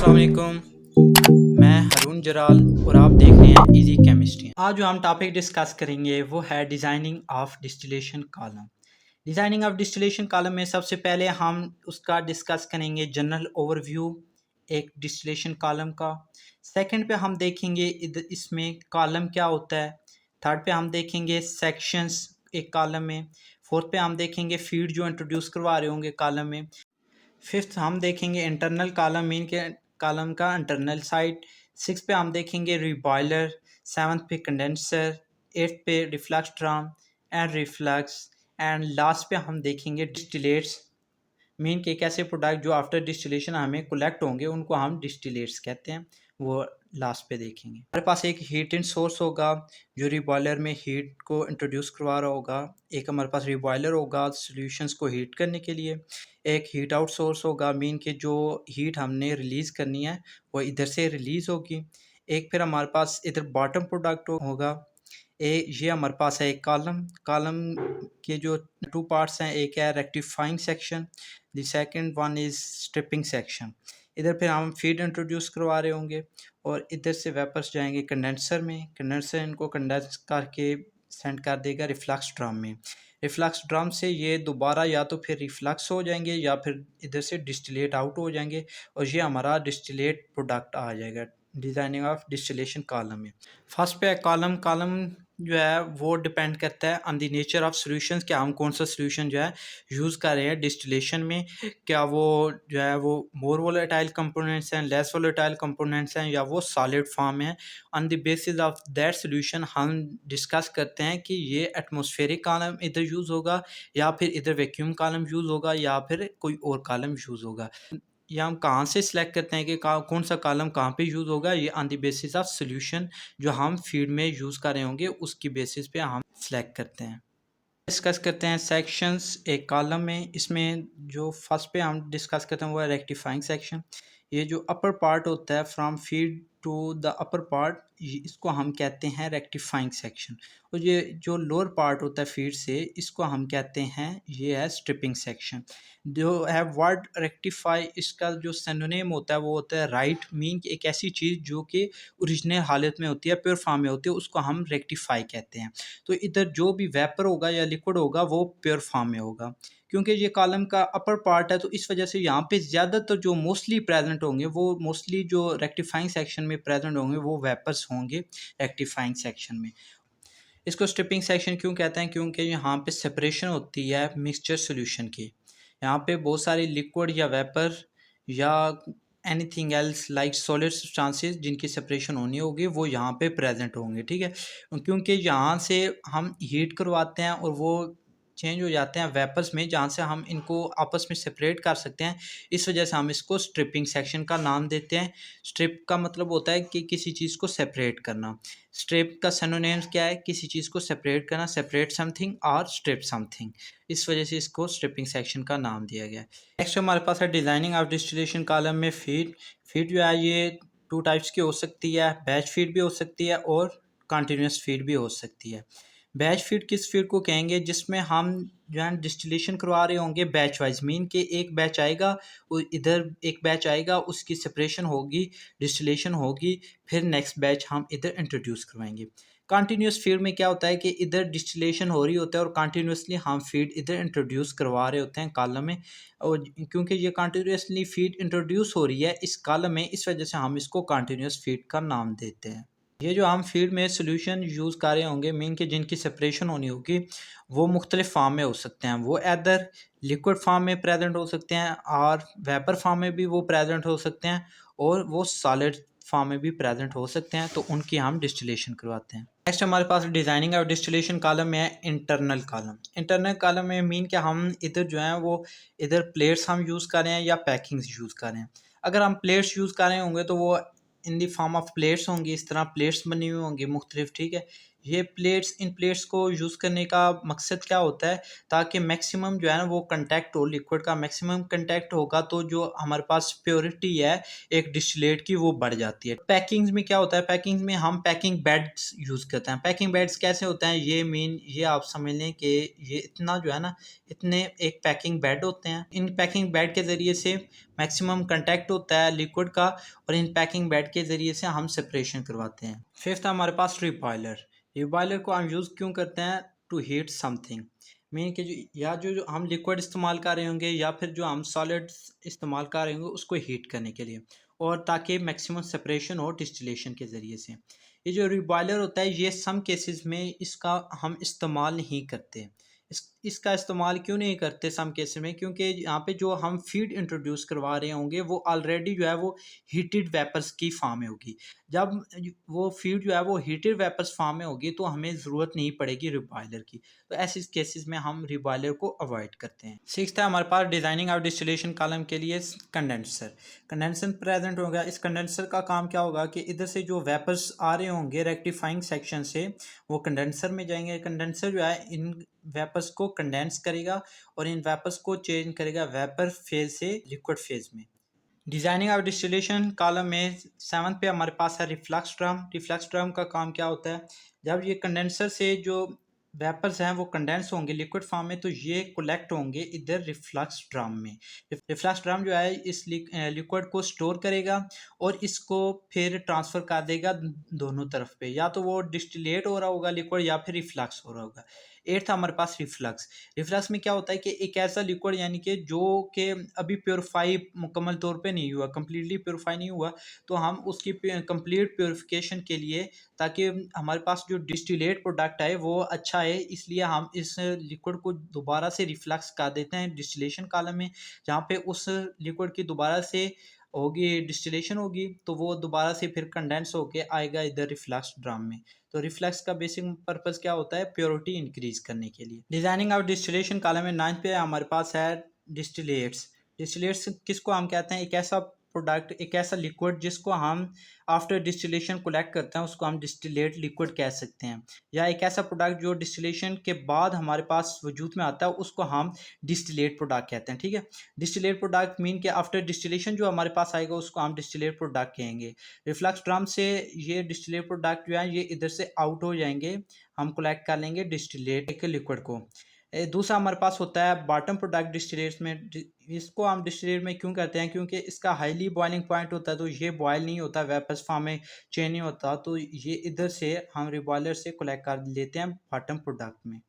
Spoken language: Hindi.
अस्सलाम वालेकुम। मैं हरून जराल और आप देख रहे हैं इजी केमिस्ट्री। आज जो हम टॉपिक डिस्कस करेंगे वो है designing of distillation column. Designing of distillation column में सबसे पहले हम उसका डिस्कस करेंगे जनरल ओवरव्यू एक डिस्टिलेशन कॉलम का। सेकंड पे हम देखेंगे इसमें कॉलम क्या होता है। थर्ड पे हम देखेंगे सेक्शंस एक कॉलम में। फोर्थ पे हम देखेंगे फीड जो इंट्रोड्यूस करवा रहे होंगे कॉलम में। फिफ्थ हम देखेंगे इंटरनल कॉलम मीन के कॉलम का इंटरनल साइड। सिक्स पे हम देखेंगे रिबॉयलर। सेवन्थ पे condenser. Eighth pay reflux drum and reflux. And last पे हम देखेंगे डिस्टिलेट्स मीन के एक ऐसे प्रोडक्ट जो आफ्टर डिस्टिलेशन हमें कलेक्ट होंगे उनको हम डिस्टिलेट्स कहते हैं, वो लास्ट पे देखेंगे। हमारे पास एक हीटिंग सोर्स होगा जो रिबॉयलर में हीट को इंट्रोड्यूस करवा रहा होगा। एक हमारे पास रिबॉयलर होगा सॉल्यूशंस को हीट करने के लिए। एक हीट आउट सोर्स होगा मीन के जो हीट हमने रिलीज़ करनी है वो इधर से रिलीज़ होगी। एक फिर हमारे पास इधर बॉटम प्रोडक्ट होगा। ये हमारे पास है एक कॉलम। कॉलम के जो टू पार्ट्स हैं, एक है rectifying section, the second one is stripping section. इधर फिर हम फीड इंट्रोड्यूस करवा रहे होंगे और इधर से वेपर्स जाएंगे कंडेंसर में। कंडेंसर इनको कंडेंस करके सेंड कर देगा रिफ्लक्स ड्रम में। रिफ्लक्स ड्रम से ये दोबारा या तो फिर रिफ्लक्स हो जाएंगे या फिर इधर से डिस्टिलेट आउट हो जाएंगे और ये हमारा डिस्टिलेट प्रोडक्ट आ जाएगा डिज़ाइनिंग ऑफ डिस्टिलेशन कॉलम में। फर्स्ट पे कॉलम कॉलम जो है वो डिपेंड करता है on the nature of solutions कि हम कौन सा सॉल्यूशन जो है यूज़ कर रहे हैं डिस्टिलेशन में। क्या वो जो है वो मोर वोलेटाइल कंपोनेंट्स हैं, लेस वोलेटाइल कंपोनेंट्स हैं या वो सॉलिड फॉर्म है। On the basis of that solution हम डिस्कस करते हैं कि ये एटमॉस्फेरिक कॉलम इधर यूज़ होगा या फिर इधर वैक्यूम कॉलम यूज़ होगा या फिर कोई और कॉलम यूज़ होगा। या हम कहाँ से सिलेक्ट करते हैं कि कौन सा कॉलम कहाँ पे यूज़ होगा, ये on the basis of solution जो हम फीड में यूज़ कर रहे होंगे उसकी बेसिस पे हम सिलेक्ट करते हैं। डिस्कस करते हैं सेक्शंस एक कॉलम में। इसमें जो फर्स्ट पे हम डिस्कस करते हैं वो है रेक्टिफाइंग सेक्शन। ये जो अपर पार्ट होता है from feed to the upper part, इसको हम कहते हैं रेक्टिफाइंग सेक्शन। और ये जो लोअर पार्ट होता है फीड से, इसको हम कहते हैं ये है स्ट्रिपिंग सेक्शन। जो है वर्ड रेक्टिफाई, इसका जो सिनोनिम होता है वो होता है राइट मीन एक ऐसी चीज़ जो कि ओरिजिनल हालत में होती है, प्योर फॉर्म में होती है, उसको हम रेक्टिफाई कहते हैं। तो इधर जो भी वेपर होगा या लिक्विड होगा वो प्योर फॉर्म में होगा। क्योंकि ये कॉलम का अपर पार्ट है तो इस वजह से यहाँ पे ज़्यादातर जो मोस्टली प्रेजेंट होंगे वो मोस्टली जो रेक्टिफाइंग सेक्शन में प्रेजेंट होंगे वो वेपर्स होंगे रेक्टिफाइंग सेक्शन में। इसको स्ट्रिपिंग सेक्शन क्यों कहते हैं? क्योंकि यहाँ पे सेपरेशन होती है मिक्सचर सॉल्यूशन की। यहाँ पे बहुत सारे लिक्विड या वेपर या anything else like solid substances जिनकी सेपरेशन होनी होगी वो यहाँ पे प्रेजेंट होंगे, ठीक है। क्योंकि यहाँ से हम हीट करवाते हैं और वो चेंज हो जाते हैं वेपर्स में जहाँ से हम इनको आपस में सेपरेट कर सकते हैं। इस वजह से हम इसको स्ट्रिपिंग सेक्शन का नाम देते हैं। स्ट्रिप का मतलब होता है कि किसी चीज़ को सेपरेट करना। स्ट्रिप का सिनोनिम्स क्या है? किसी चीज़ को सेपरेट करना, सेपरेट समथिंग और स्ट्रिप समथिंग। इस वजह से इसको स्ट्रिपिंग सेक्शन का नाम दिया गया है। नेक्स्ट हमारे पास है डिज़ाइनिंग ऑफ डिस्टिलेशन कॉलम में फीड। फीड जो है ये टू टाइप्स की हो सकती है, बैच फीड भी हो सकती है और कंटिन्यूस फीड भी हो सकती है। बैच फीड किस फीड को कहेंगे? जिसमें हम जो है डिस्टिलेशन करवा रहे होंगे बैच वाइज मीन के एक बैच आएगा और इधर एक बैच आएगा, उसकी सेपरेशन होगी, डिस्टिलेशन होगी, फिर नेक्स्ट बैच हम इधर इंट्रोड्यूस करवाएंगे। कंटिन्यूस फीड में क्या होता है कि इधर डिस्टिलेशन हो रही होता है और कंटिन्यूसली हम फीड इधर इंट्रोड्यूस करवा रहे होते हैं कॉलम में। और क्योंकि ये कंटिन्यूसली फीड इंट्रोड्यूस हो रही है इस कॉलम में, इस वजह से हम इसको कंटिन्यूस फीड का नाम देते हैं। ये जो हम फीड में सॉल्यूशन यूज़ कर रहे होंगे मीन के जिनकी सेपरेशन होनी होगी वो मुख्तलिफ फार्म में हो सकते हैं। वो एदर लिक्विड फार्म में प्रेजेंट हो सकते हैं और वेपर फार्म में भी वो प्रेजेंट हो सकते हैं और वो सॉलिड फार्म में भी प्रेजेंट हो सकते हैं, तो उनकी हम डिस्टिलेशन करवाते हैं। नेक्स्ट हमारे पास डिज़ाइनिंग और डिस्टिलेशन कॉलम में है इंटरनल कॉलम। इंटरनल कॉलम में मीन कि हम इधर जो है वो इधर प्लेट्स हम यूज़ कर रहे हैं या पैकिंग्स यूज़ कर रहे हैं। अगर हम प्लेट्स यूज़ कर रहे होंगे तो वो इन दी फॉर्म ऑफ प्लेट्स होंगी, इस तरह प्लेट्स बनी हुई होंगी मुख्तलिफ, ठीक है। ये प्लेट्स इन प्लेट्स को यूज़ करने का मकसद क्या होता है, ताकि मैक्सिमम जो है ना वो कंटैक्ट हो, लिक्विड का मैक्सिमम कंटैक्ट होगा तो जो हमारे पास प्योरिटी है एक डिस्टिलेट की वो बढ़ जाती है। पैकिंग्स में क्या होता है, पैकिंग्स में हम पैकिंग बेड्स यूज़ करते हैं। पैकिंग बेड्स कैसे होते हैं, ये आप समझ लें कि ये इतना जो है ना, इतने एक पैकिंग बेड होते हैं। इन पैकिंग बेड के ज़रिए से मैक्सिमम कंटैक्ट होता है लिक्विड का, और इन पैकिंग बेड के ज़रिए से हम सेपरेशन करवाते हैं। फिफ्थ हमारे पास रिबॉयलर। रिबॉयलर को हम यूज़ क्यों करते हैं, टू हीट समथिंग। मीन कि जो हम लिक्विड इस्तेमाल कर रहे होंगे या फिर जो हम सॉलिड्स इस्तेमाल कर रहे होंगे उसको हीट करने के लिए, और ताकि मैक्सिमम सेपरेशन हो डिस्टिलेशन के ज़रिए से। ये जो रिबॉयलर होता है ये सम केसेस में इसका हम इस्तेमाल नहीं करते। इसका इस्तेमाल क्यों नहीं करते सम केसेस में, क्योंकि यहाँ पे जो हम फीड इंट्रोड्यूस करवा रहे होंगे वो ऑलरेडी जो है वो हीटेड वेपर्स की फॉर्म में होगी। जब वो फीड जो है वो हीटेड वेपर्स फॉर्म में होगी तो हमें ज़रूरत नहीं पड़ेगी रिबॉयलर की। तो ऐसे केसेस में हम रिबॉयलर को अवॉइड करते हैं। सिक्स्थ है हमारे पास डिज़ाइनिंग ऑफ डिस्टिलेशन कॉलम के लिए कंडेंसर। कंडेंसर प्रेजेंट होगा। इस कंडेंसर का काम क्या होगा कि इधर से जो वेपर्स आ रहे होंगे रेक्टिफाइंग सेक्शन से वो कंडेंसर में जाएंगे। कंडेंसर जो है इन वेपर्स को कंडेंस करेगा और इन वेपर्स को चेंज करेगा वेपर फेज से लिक्विड फेज में। डिजाइनिंग ऑफ डिस्टिलेशन कॉलम में सेवंथ पे हमारे पास है रिफ्लक्स ड्रम। रिफ्लक्स ड्रम का काम क्या होता है, जब ये कंडेंसर से जो वेपर्स हैं वो कंडेंस होंगे लिक्विड फॉर्म में तो ये कलेक्ट होंगे इधर रिफ्लक्स ड्रम में। रिफ्लक्स ड्रम जो है इस लिक्विड को स्टोर करेगा और इसको फिर ट्रांसफ़र कर देगा दोनों तरफ पे, या तो वो डिस्टिलेट हो रहा होगा लिक्विड या फिर रिफ्लक्स हो रहा होगा। एट्थ हमारे पास रिफ्लक्स। रिफ्लक्स में क्या होता है कि एक ऐसा लिक्विड यानी कि जो कि अभी प्योरीफाई मुकम्मल तौर पे नहीं हुआ, कंप्लीटली प्योरीफाई नहीं हुआ, तो हम उसकी कंप्लीट प्योरीफिकेशन के लिए, ताकि हमारे पास जो डिस्टिलेट प्रोडक्ट है वो अच्छा है, इसलिए हम इस लिक्विड को दोबारा से रिफ्लक्स कर देते हैं डिस्टिलेशन कॉलम में, जहाँ पे उस लिक्विड की दोबारा से होगी डिस्टिलेशन होगी तो वो दोबारा से फिर कंडेंस होके आएगा इधर रिफ्लक्स ड्रम में। तो रिफ्लक्स का बेसिक पर्पस क्या होता है, प्योरिटी इंक्रीज करने के लिए। डिजाइनिंग ऑफ डिस्टिलेशन कॉलम में नाइन्थ पे हमारे पास है डिस्टिलेट्स। डिस्टिलेट्स किसको हम कहते हैं, एक ऐसा प्रोडक्ट, एक ऐसा लिक्विड जिसको हम आफ्टर डिस्टिलेशन कलेक्ट करते हैं उसको हम डिस्टिलेट लिक्विड कह सकते हैं, या एक ऐसा प्रोडक्ट जो डिस्टिलेशन के बाद हमारे पास वजूद में आता है उसको हम डिस्टिलेट प्रोडक्ट कहते हैं। ठीक है, डिस्टिलेट प्रोडक्ट मीन के आफ्टर डिस्टिलेशन जो हमारे पास आएगा उसको हम डिस्टिलेट प्रोडक्ट कहेंगे। रिफ्लक्स ड्रम से ये डिस्टिलेट प्रोडक्ट जो है ये इधर से आउट हो जाएंगे, हम कलेक्ट कर लेंगे डिस्टिलेट के लिक्विड को। दूसरा हमारे पास होता है बॉटम प्रोडक्ट डिस्टिलेट्स में। इसको हम डिस्टिलेट में क्यों करते हैं, क्योंकि इसका हाईली बॉइलिंग पॉइंट होता है तो ये बॉयल नहीं होता, वेपर्स फॉर्म में चेंज नहीं होता, तो ये इधर से हम रिबॉयलर से कलेक्ट कर लेते हैं बॉटम प्रोडक्ट में।